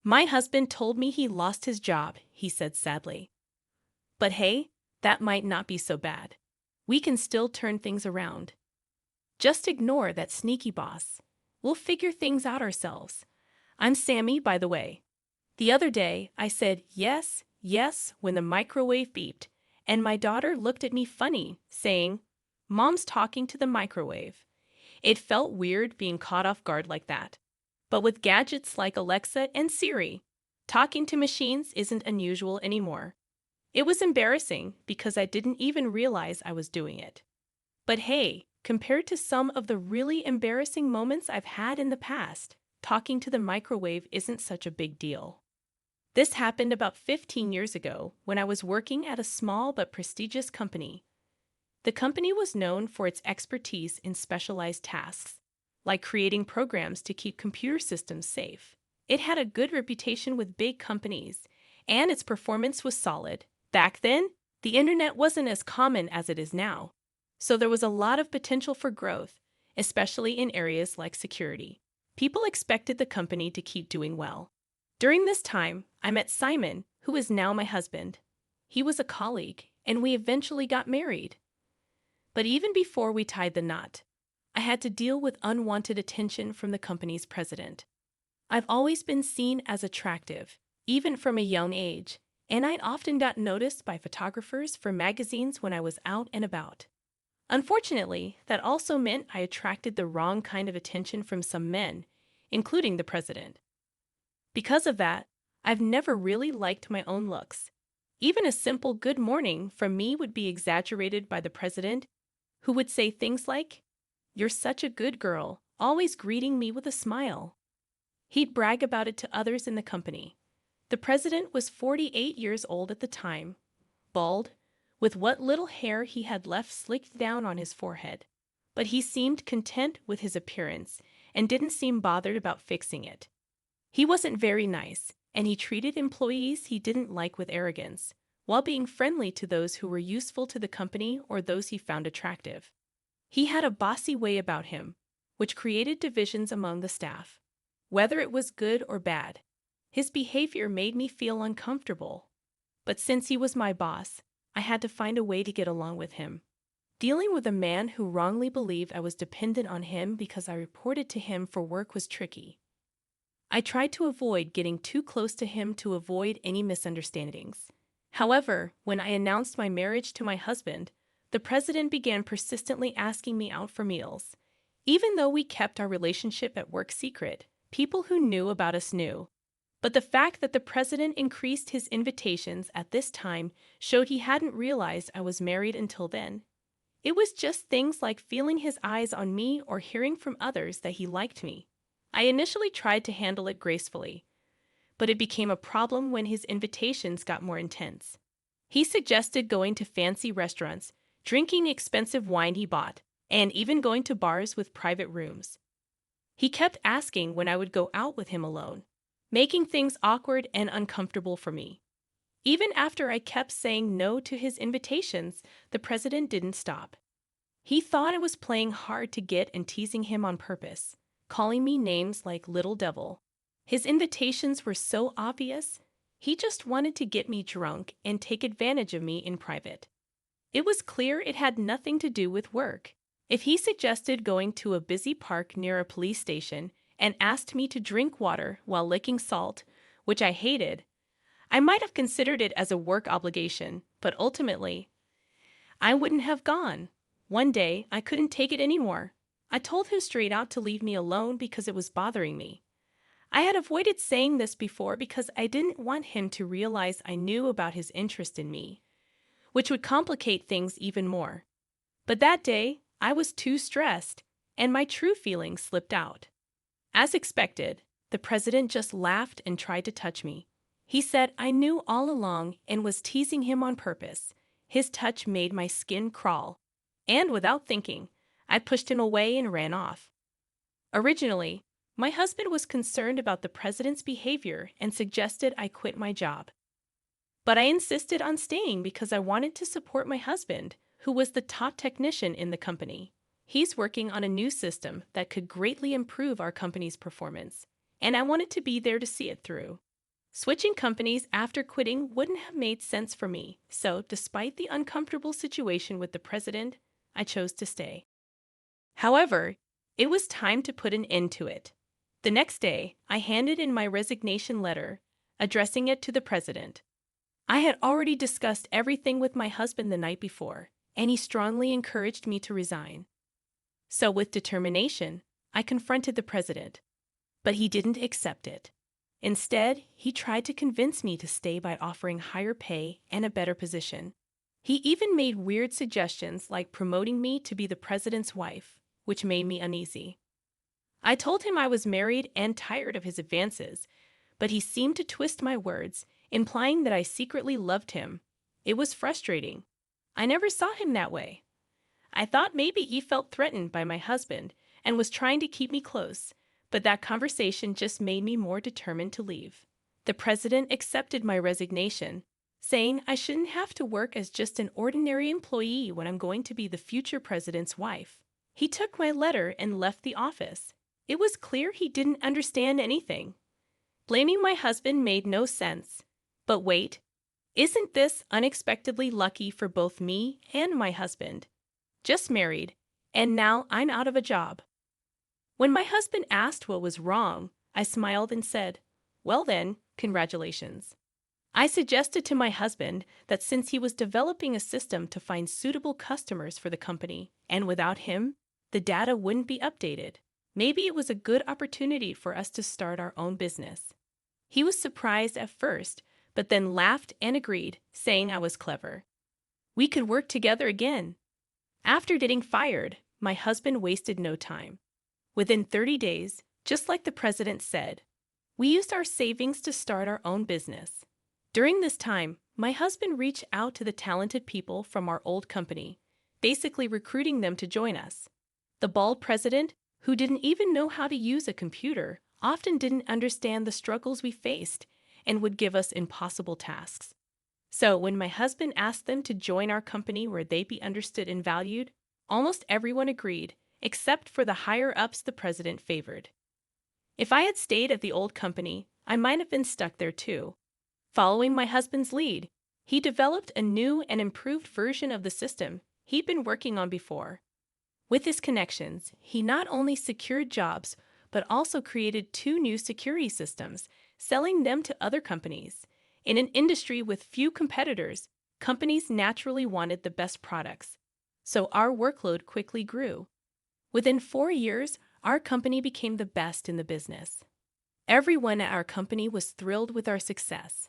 My husband told me he lost his job, he said sadly. But hey, that might not be so bad. We can still turn things around. Just ignore that sneaky boss. We'll figure things out ourselves. I'm Sammy, by the way. The other day, I said yes, yes when the microwave beeped, and my daughter looked at me funny, saying, "Mom's talking to the microwave." It felt weird being caught off guard like that. But with gadgets like Alexa and Siri, talking to machines isn't unusual anymore. It was embarrassing because I didn't even realize I was doing it. But hey, compared to some of the really embarrassing moments I've had in the past, talking to the microwave isn't such a big deal. This happened about 15 years ago when I was working at a small but prestigious company. The company was known for its expertise in specialized tasks, like creating programs to keep computer systems safe. It had a good reputation with big companies, and its performance was solid. Back then, the internet wasn't as common as it is now, so there was a lot of potential for growth, especially in areas like security. People expected the company to keep doing well. During this time, I met Simon, who is now my husband. He was a colleague, and we eventually got married. But even before we tied the knot, I had to deal with unwanted attention from the company's president. I've always been seen as attractive, even from a young age, and I'd often got noticed by photographers for magazines when I was out and about. Unfortunately, that also meant I attracted the wrong kind of attention from some men, including the president. Because of that, I've never really liked my own looks. Even a simple good morning from me would be exaggerated by the president, who would say things like, "You're such a good girl," always greeting me with a smile. He'd brag about it to others in the company. The president was 48 years old at the time, bald, with what little hair he had left slicked down on his forehead. But he seemed content with his appearance and didn't seem bothered about fixing it. He wasn't very nice, and he treated employees he didn't like with arrogance, while being friendly to those who were useful to the company or those he found attractive. He had a bossy way about him, which created divisions among the staff. Whether it was good or bad, his behavior made me feel uncomfortable. But since he was my boss, I had to find a way to get along with him. Dealing with a man who wrongly believed I was dependent on him because I reported to him for work was tricky. I tried to avoid getting too close to him to avoid any misunderstandings. However, when I announced my marriage to my husband, the president began persistently asking me out for meals. Even though we kept our relationship at work secret, people who knew about us knew. But the fact that the president increased his invitations at this time showed he hadn't realized I was married until then. It was just things like feeling his eyes on me or hearing from others that he liked me. I initially tried to handle it gracefully, but it became a problem when his invitations got more intense. He suggested going to fancy restaurants, drinking the expensive wine he bought, and even going to bars with private rooms. He kept asking when I would go out with him alone, making things awkward and uncomfortable for me. Even after I kept saying no to his invitations, the president didn't stop. He thought I was playing hard to get and teasing him on purpose, calling me names like Little Devil. His invitations were so obvious, he just wanted to get me drunk and take advantage of me in private. It was clear it had nothing to do with work. If he suggested going to a busy park near a police station and asked me to drink water while licking salt, which I hated, I might have considered it as a work obligation, but ultimately, I wouldn't have gone. One day, I couldn't take it anymore. I told him straight out to leave me alone because it was bothering me. I had avoided saying this before because I didn't want him to realize I knew about his interest in me, which would complicate things even more. But that day, I was too stressed, and my true feelings slipped out. As expected, the president just laughed and tried to touch me. He said I knew all along and was teasing him on purpose. His touch made my skin crawl, and without thinking, I pushed him away and ran off. Originally, my husband was concerned about the president's behavior and suggested I quit my job. But I insisted on staying because I wanted to support my husband, who was the top technician in the company. He's working on a new system that could greatly improve our company's performance, and I wanted to be there to see it through. Switching companies after quitting wouldn't have made sense for me, so despite the uncomfortable situation with the president, I chose to stay. However, it was time to put an end to it. The next day, I handed in my resignation letter, addressing it to the president. I had already discussed everything with my husband the night before, and he strongly encouraged me to resign. So, with determination, I confronted the president. But he didn't accept it. Instead, he tried to convince me to stay by offering higher pay and a better position. He even made weird suggestions like promoting me to be the president's wife, which made me uneasy. I told him I was married and tired of his advances, but he seemed to twist my words, implying that I secretly loved him. It was frustrating. I never saw him that way. I thought maybe he felt threatened by my husband and was trying to keep me close, but that conversation just made me more determined to leave. The president accepted my resignation, saying I shouldn't have to work as just an ordinary employee when I'm going to be the future president's wife. He took my letter and left the office. It was clear he didn't understand anything. Blaming my husband made no sense. But wait, isn't this unexpectedly lucky for both me and my husband? Just married, and now I'm out of a job. When my husband asked what was wrong, I smiled and said, "Well then, congratulations." I suggested to my husband that since he was developing a system to find suitable customers for the company, and without him, the data wouldn't be updated, maybe it was a good opportunity for us to start our own business. He was surprised at first, but then laughed and agreed, saying I was clever. We could work together again. After getting fired, my husband wasted no time. Within 30 days, just like the president said, we used our savings to start our own business. During this time, my husband reached out to the talented people from our old company, basically recruiting them to join us. The bald president, who didn't even know how to use a computer, often didn't understand the struggles we faced and would give us impossible tasks. So when my husband asked them to join our company where they'd be understood and valued, almost everyone agreed, except for the higher-ups the president favored. If I had stayed at the old company, I might have been stuck there too. Following my husband's lead, he developed a new and improved version of the system he'd been working on before. With his connections, he not only secured jobs, but also created 2 new security systems, selling them to other companies. In an industry with few competitors, companies naturally wanted the best products, so our workload quickly grew. Within 4 years, our company became the best in the business. Everyone at our company was thrilled with our success.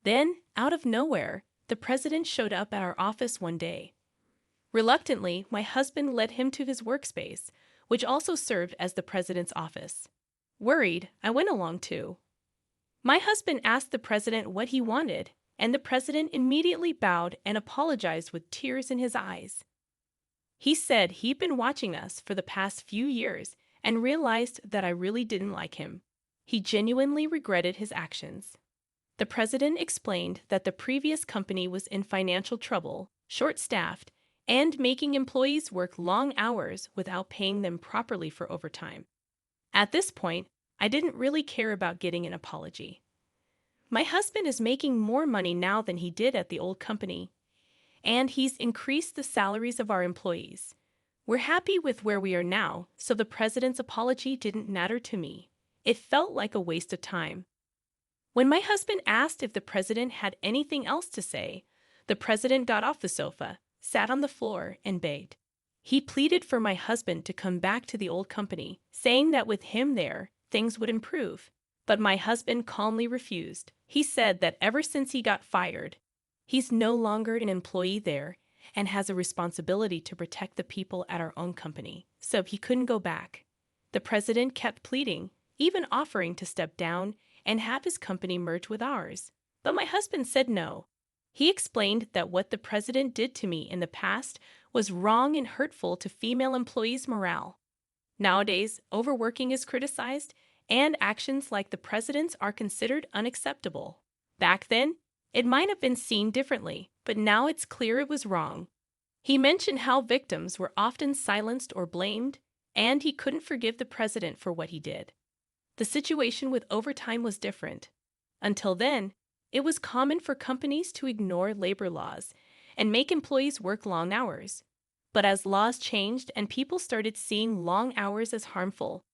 Then, out of nowhere, the president showed up at our office one day. Reluctantly, my husband led him to his workspace, which also served as the president's office. Worried, I went along too. My husband asked the president what he wanted, and the president immediately bowed and apologized with tears in his eyes. He said he'd been watching us for the past few years and realized that I really didn't like him. He genuinely regretted his actions. The president explained that the previous company was in financial trouble, short-staffed, and making employees work long hours without paying them properly for overtime. At this point, I didn't really care about getting an apology. My husband is making more money now than he did at the old company, and he's increased the salaries of our employees. We're happy with where we are now, so the president's apology didn't matter to me. It felt like a waste of time. When my husband asked if the president had anything else to say, the president got off the sofa, sat on the floor, and begged. He pleaded for my husband to come back to the old company, saying that with him there, things would improve. But my husband calmly refused. He said that ever since he got fired, he's no longer an employee there and has a responsibility to protect the people at our own company, so he couldn't go back. The president kept pleading, even offering to step down and have his company merge with ours. But my husband said no. He explained that what the president did to me in the past was wrong and hurtful to female employees' morale. Nowadays, overworking is criticized, and actions like the president's are considered unacceptable. Back then, it might have been seen differently, but now it's clear it was wrong. He mentioned how victims were often silenced or blamed, and he couldn't forgive the president for what he did. The situation with overtime was different. Until then, it was common for companies to ignore labor laws and make employees work long hours. But as laws changed and people started seeing long hours as harmful,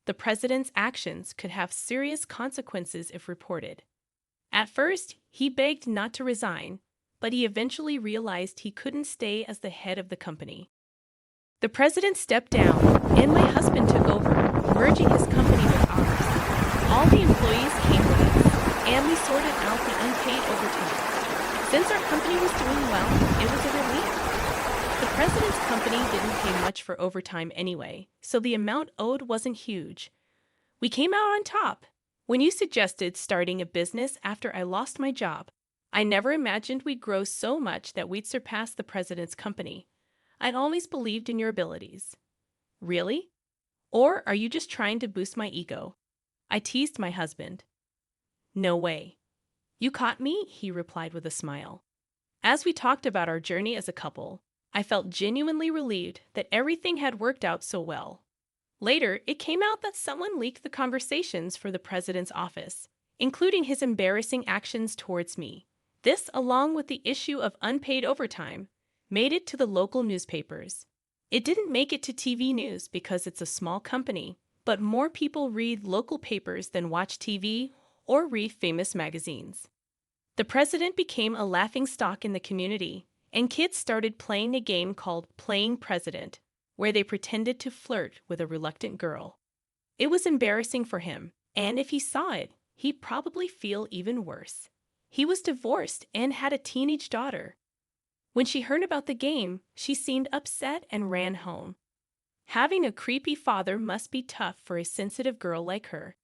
the president's actions could have serious consequences if reported. At first, he begged not to resign, but he eventually realized he couldn't stay as the head of the company. The president stepped down, and my husband took over, merging his company with ours. All the employees came with us, and we sorted out the unpaid overtime. Since our company was doing well, it was a relief. The president's company didn't pay much for overtime anyway, so the amount owed wasn't huge. We came out on top. When you suggested starting a business after I lost my job, I never imagined we'd grow so much that we'd surpass the president's company. I'd always believed in your abilities. Really? Or are you just trying to boost my ego? I teased my husband. No way. You caught me, he replied with a smile. As we talked about our journey as a couple, I felt genuinely relieved that everything had worked out so well. Later, it came out that someone leaked the conversations for the president's office, including his embarrassing actions towards me. This, along with the issue of unpaid overtime, made it to the local newspapers. It didn't make it to TV news because it's a small company, but more people read local papers than watch TV or read famous magazines. The president became a laughingstock in the community, and kids started playing a game called Playing President, where they pretended to flirt with a reluctant girl. It was embarrassing for him, and if he saw it, he'd probably feel even worse. He was divorced and had a teenage daughter. When she heard about the game, she seemed upset and ran home. Having a creepy father must be tough for a sensitive girl like her.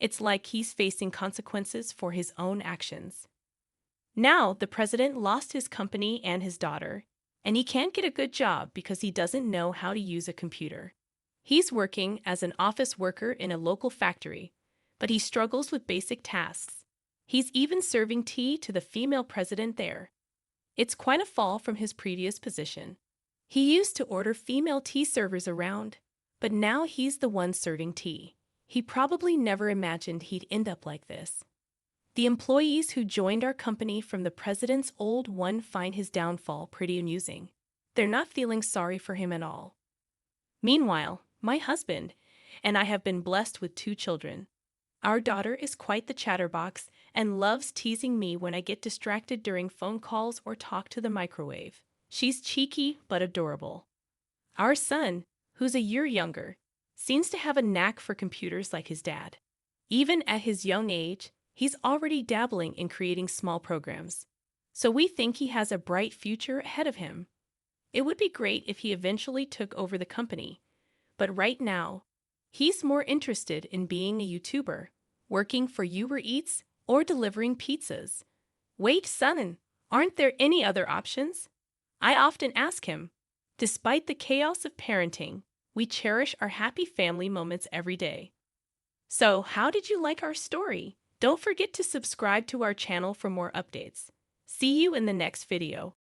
It's like he's facing consequences for his own actions. Now, the president lost his company and his daughter, and he can't get a good job because he doesn't know how to use a computer. He's working as an office worker in a local factory, but he struggles with basic tasks. He's even serving tea to the female president there. It's quite a fall from his previous position. He used to order female tea servers around, but now he's the one serving tea. He probably never imagined he'd end up like this. The employees who joined our company from the president's old one find his downfall pretty amusing. They're not feeling sorry for him at all. Meanwhile, my husband and I have been blessed with 2 children. Our daughter is quite the chatterbox and loves teasing me when I get distracted during phone calls or talk to the microwave. She's cheeky but adorable. Our son, who's a year younger, seems to have a knack for computers like his dad. Even at his young age, he's already dabbling in creating small programs. So we think he has a bright future ahead of him. It would be great if he eventually took over the company, but right now, he's more interested in being a YouTuber, working for Uber Eats, or delivering pizzas. Wait, son, aren't there any other options? I often ask him. Despite the chaos of parenting, we cherish our happy family moments every day. So, how did you like our story? Don't forget to subscribe to our channel for more updates. See you in the next video.